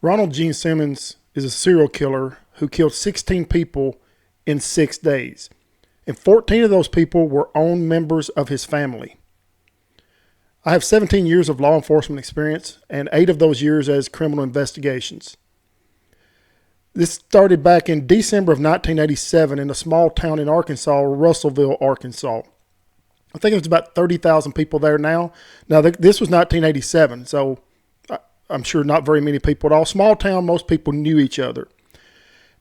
Ronald Gene Simmons is a serial killer who killed 16 people in 6 days. And 14 of those people were own members of his family. I have 17 years of law enforcement experience and 8 of those years as criminal investigations. This started back in December of 1987 in a small town in Arkansas, Russellville, Arkansas. I think there's about 30,000 people there now. Now, this was 1987, so I'm sure not very many people at all. Small town, most people knew each other.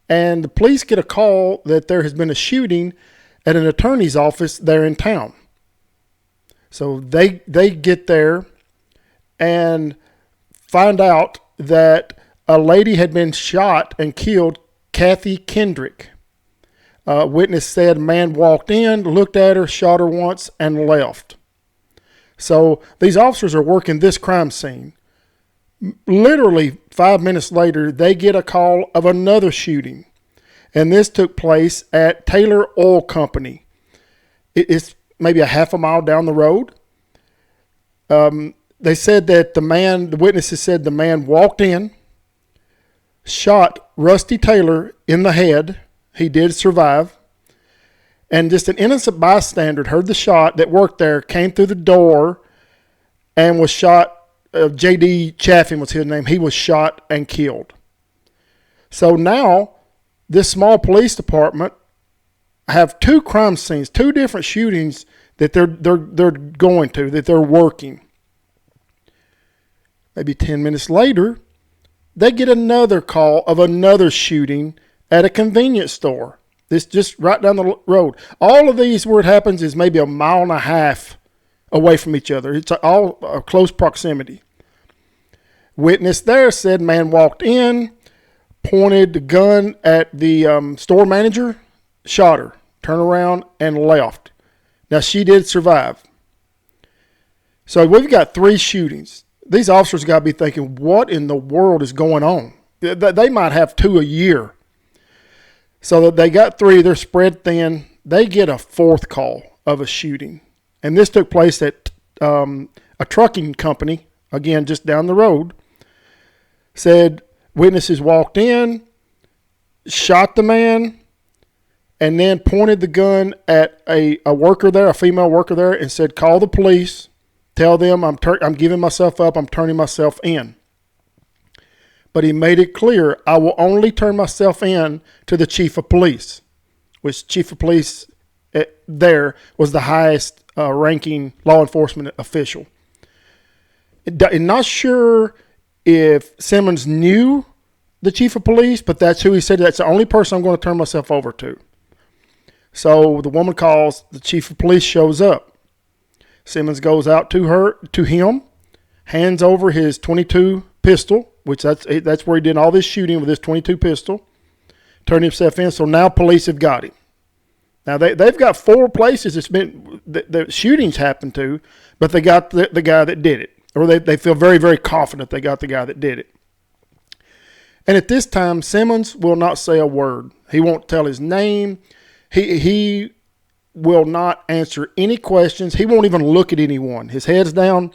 And the police get a call that there has been a shooting at an attorney's office there in town. So they get there and find out that a lady had been shot and killed, Kathy Kendrick. Witness said a man walked in, looked at her, shot her once, and left. So these officers are working this crime scene. Literally 5 minutes later, they get a call of another shooting. And this took place at Taylor Oil Company. It's maybe a half a mile down the road. They said that the witnesses said the man walked in, shot Rusty Taylor in the head. He did survive. And just an innocent bystander heard the shot that worked there, came through the door, and was shot. J.D. Chaffin was his name. He was shot and killed. So now this small police department have 2 crime scenes, 2 different shootings that they're going to, that they're working. Maybe 10 minutes later, they get another call of another shooting at a convenience store. This just right down the road. All of these where it happens is maybe a mile and a half away from each other. It's all close proximity. Witness there said man walked in, pointed the gun at the store manager, shot her, turned around, and left. Now, she did survive. So we've got 3 shootings. These officers got to be thinking, what in the world is going on? They might have 2 a year. So they got 3. They're spread thin. They get a 4th call of a shooting. And this took place at a trucking company, again, just down the road. Said witnesses walked in, shot the man, and then pointed the gun at a worker there, a female worker there, and said, call the police. Tell them I'm giving myself up. I'm turning myself in. But he made it clear, I will only turn myself in to the chief of police, which chief of police there was the highest ranking law enforcement official. I'm not sure if Simmons knew the chief of police, but that's who he said, that's the only person I'm going to turn myself over to. So the woman calls, the chief of police shows up. Simmons goes out to him, hands over his .22 pistol, which that's where he did all this shooting with his .22 pistol, turned himself in. So now police have got him. Now they've got 4 places the shootings happened to, but they got the guy that did it, or they feel very, very confident they got the guy that did it. And at this time, Simmons will not say a word. He won't tell his name. He will not answer any questions. He won't even look at anyone. His head's down.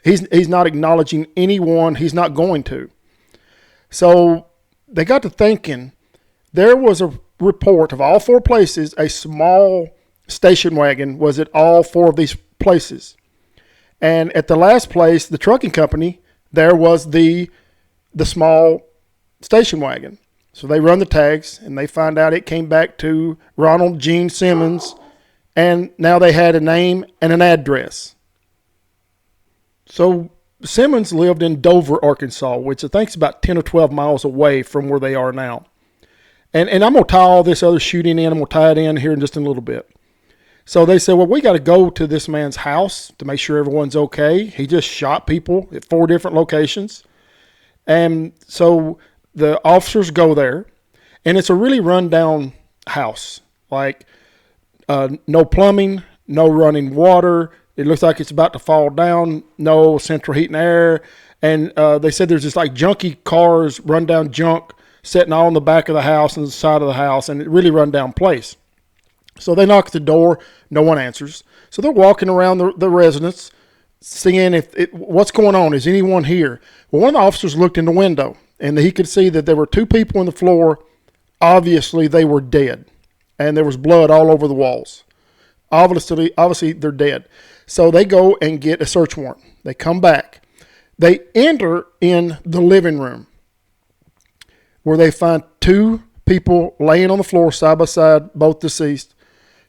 He's not acknowledging anyone. He's not going to. So they got to thinking. There was a report of all 4 places. A small station wagon was at all 4 of these places. And at the last place, the trucking company, there was the small station wagon. So they run the tags, and they find out it came back to Ronald Gene Simmons, and now they had a name and an address. So Simmons lived in Dover, Arkansas, which I think is about 10 or 12 miles away from where they are now. And I'm going to tie all this other shooting in. I'm going to tie it in here in just a little bit. So they said, well, we got to go to this man's house to make sure everyone's okay. He just shot people at 4 different locations. And so the officers go there, and it's a really run-down house. Like no plumbing, no running water. It looks like it's about to fall down. No central heat and air. And they said there's just like junky cars, run-down junk, sitting all in the back of the house and the side of the house, and it really run-down place. So they knock at the door. No one answers. So they're walking around the residence, seeing what's going on. Is anyone here? Well, one of the officers looked in the window, and he could see that there were two people on the floor. Obviously, they were dead, and there was blood all over the walls. Obviously, they're dead. So they go and get a search warrant. They come back. They enter in the living room where they find two people laying on the floor side by side, both deceased.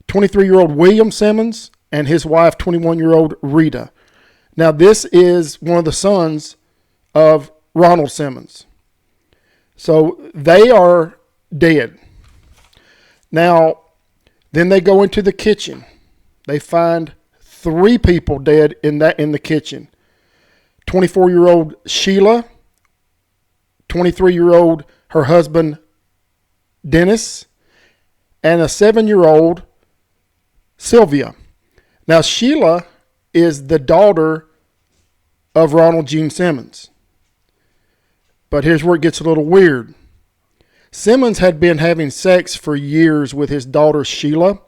23-year-old William Simmons and his wife, 21-year-old Rita. Now, this is one of the sons of Ronald Simmons. So they are dead. Now, then they go into the kitchen. They find three people dead in the kitchen. 24-year-old Sheila, 23-year-old her husband Dennis, and a 7-year-old Sylvia. Now, Sheila is the daughter of Ronald Gene Simmons. But here's where it gets a little weird. Simmons had been having sex for years with his daughter Sheila,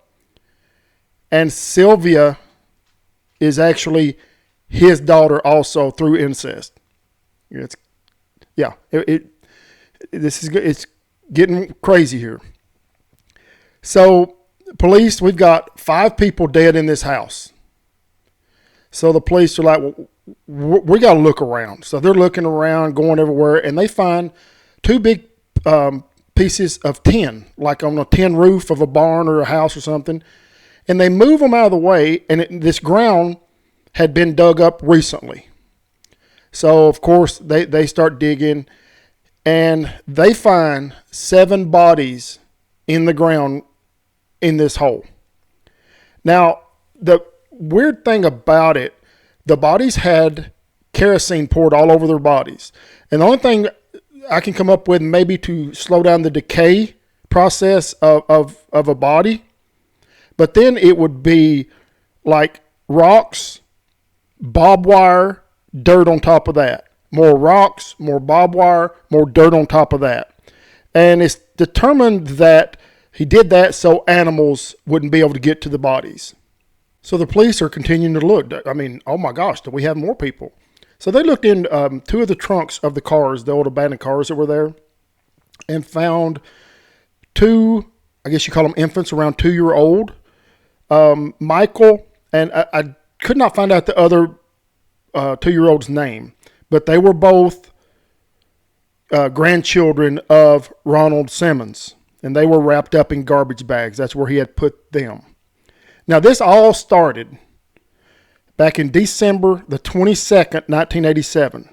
and Sylvia is actually his daughter also through incest. It's getting crazy here. So, police, we've got 5 people dead in this house. So the police are like, well, we got to look around. So they're looking around, going everywhere, and they find 2 big pieces of tin, like on a tin roof of a barn or a house or something. And they move them out of the way, and this ground had been dug up recently. So, of course, they start digging, and they find 7 bodies in the ground in this hole. Now, the weird thing about it, the bodies had kerosene poured all over their bodies. And the only thing I can come up with maybe to slow down the decay process of a body, but then it would be like rocks, barbed wire, dirt on top of that. More rocks, more barbed wire, more dirt on top of that. And it's determined that he did that so animals wouldn't be able to get to the bodies. So the police are continuing to look. I mean, oh my gosh, do we have more people? So they looked in 2 of the trunks of the cars, the old abandoned cars that were there, and found 2, I guess you call them infants, around 2-year-old. Michael, and I could not find out the other 2-year-old's name, but they were both grandchildren of Ronald Simmons, and they were wrapped up in garbage bags. That's where he had put them. Now, this all started back in December the 22nd, 1987.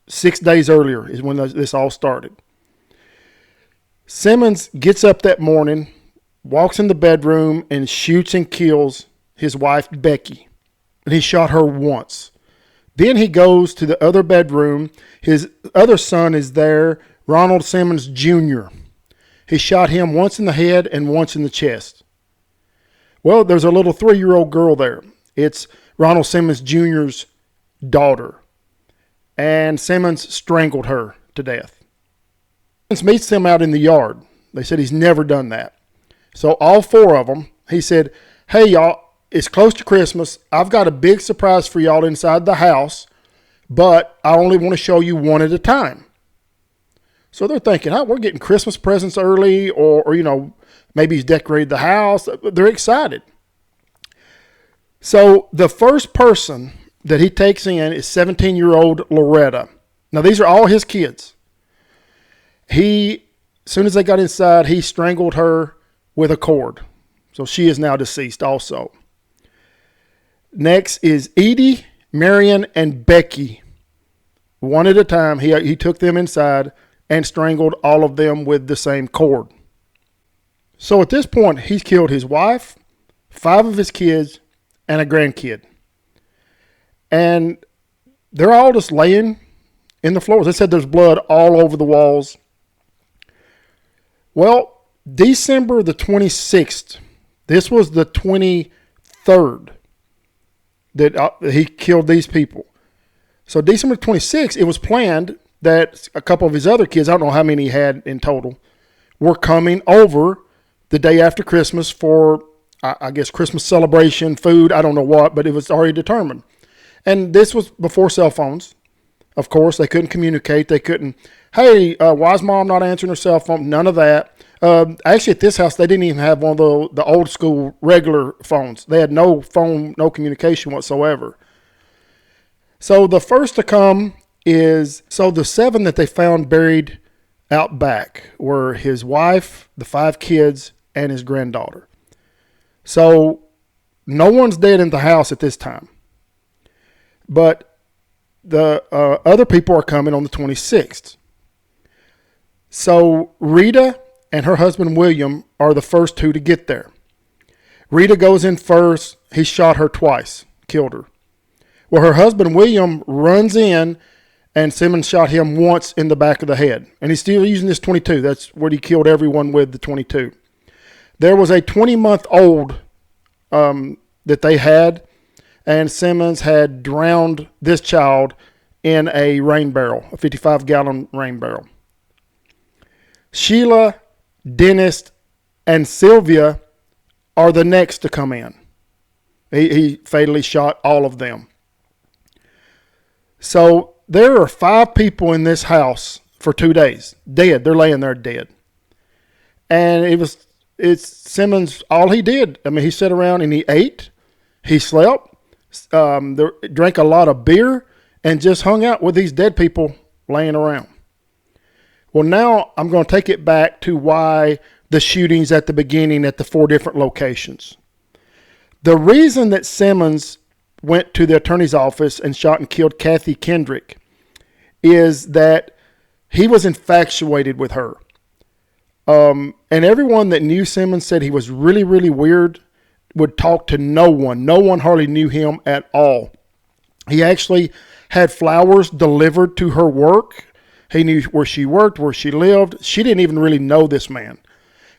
6 days earlier is when this all started. Simmons gets up that morning, walks in the bedroom, and shoots and kills his wife, Becky. And he shot her once. Then he goes to the other bedroom. His other son is there, Ronald Simmons Jr. He shot him once in the head and once in the chest. Well, there's a little 3-year-old girl there. It's Ronald Simmons Jr.'s daughter. And Simmons strangled her to death. Simmons meets them out in the yard. They said he's never done that. So all 4 of them, he said, hey, y'all, it's close to Christmas. I've got a big surprise for y'all inside the house, but I only want to show you one at a time. So they're thinking, we're getting Christmas presents early, or maybe he's decorated the house. They're excited. So the first person that he takes in is 17-year-old Loretta. Now, these are all his kids. As soon as they got inside, he strangled her with a cord. So she is now deceased also. Next is Edie, Marion, and Becky. One at a time, he took them inside and strangled all of them with the same cord. So at this point, he's killed his wife, 5 of his kids, and a grandkid. And they're all just laying in the floors. They said there's blood all over the walls. Well, December the 26th, this was the 23rd that he killed these people. So December 26th, it was planned that a couple of his other kids, I don't know how many he had in total, were coming over the day after Christmas for, I guess, Christmas celebration, food, I don't know what, but it was already determined. And this was before cell phones. Of course, they couldn't communicate. They couldn't, hey, why is mom not answering her cell phone? None of that. Actually, at this house, they didn't even have one of the old school regular phones. They had no phone, no communication whatsoever. So the first to come is, so the 7 that they found buried out back were his wife, the 5 kids, and his granddaughter. So no one's dead in the house at this time. But the other people are coming on the 26th. So Rita and her husband William are the first 2 to get there. Rita goes in first. He shot her twice, killed her. Well, her husband William runs in, and Simmons shot him once in the back of the head. And he's still using this 22. That's what he killed everyone with, the 22. There was a 20-month-old that they had, and Simmons had drowned this child in a rain barrel, a 55-gallon rain barrel. Sheila, Dennis, and Sylvia are the next to come in. He fatally shot all of them. So there are 5 people in this house for 2 days, dead. They're laying there dead. And it's Simmons, all he did. I mean, he sat around and he ate, he slept, drank a lot of beer, and just hung out with these dead people laying around. Well, now I'm going to take it back to why the shootings at the beginning at the 4 different locations. The reason that Simmons went to the attorney's office and shot and killed Kathy Kendrick is that he was infatuated with her. And everyone that knew Simmons said he was really, really weird, would talk to no one. No one hardly knew him at all. He actually had flowers delivered to her work. He knew where she worked, where she lived. She didn't even really know this man.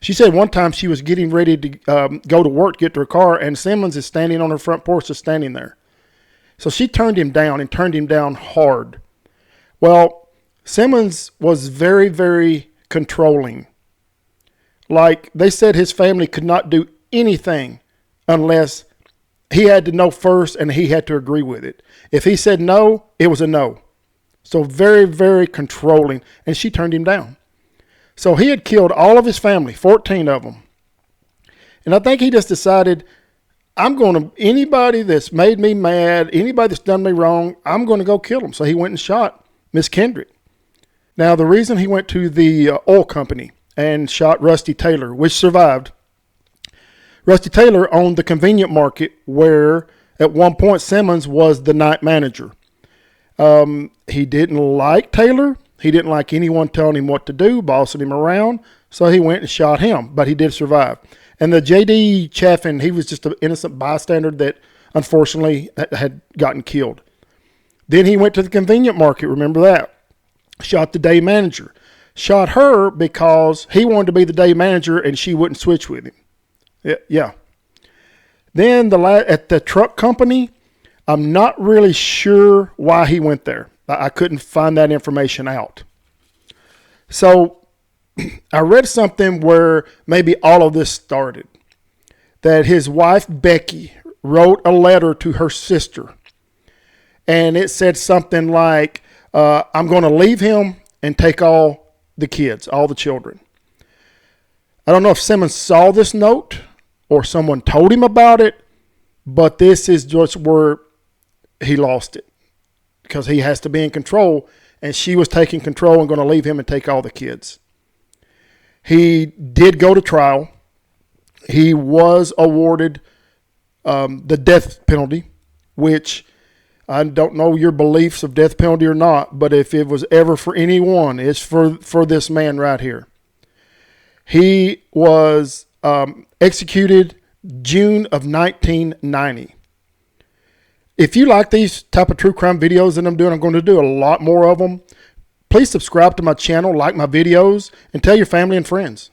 She said one time she was getting ready to go to work, get to her car, and Simmons is standing on her front porch, just standing there. So she turned him down, and turned him down hard. Well, Simmons was very, very controlling. Like they said, his family could not do anything unless he had to know first and he had to agree with it. If he said no, it was a no. So very, very controlling, and she turned him down. So he had killed all of his family, 14 of them. And I think he just decided, anybody that's made me mad, anybody that's done me wrong, I'm going to go kill them. So he went and shot Miss Kendrick. Now, the reason he went to the oil company and shot Rusty Taylor, which survived. Rusty Taylor owned the convenient market where at one point Simmons was the night manager. He didn't like Taylor. He didn't like anyone telling him what to do, bossing him around. So he went and shot him, but he did survive. And the J.D. Chaffin, he was just an innocent bystander that unfortunately had gotten killed. Then he went to the convenient market. Remember that? Shot the day manager. Shot her because he wanted to be the day manager and she wouldn't switch with him. Yeah. Then at the truck company, I'm not really sure why he went there. I couldn't find that information out. So I read something where maybe all of this started. That his wife, Becky, wrote a letter to her sister. And it said something like, I'm going to leave him and take all the kids, all the children. I don't know if Simmons saw this note or someone told him about it, but this is just where he lost it. Because he has to be in control, and she was taking control and going to leave him and take all the kids. He did go to trial. He was awarded the death penalty, which I don't know your beliefs of death penalty or not, but if it was ever for anyone, it's for this man right here. He was executed June of 1990. If you like these type of true crime videos that I'm doing, I'm going to do a lot more of them. Please subscribe to my channel, like my videos, and tell your family and friends.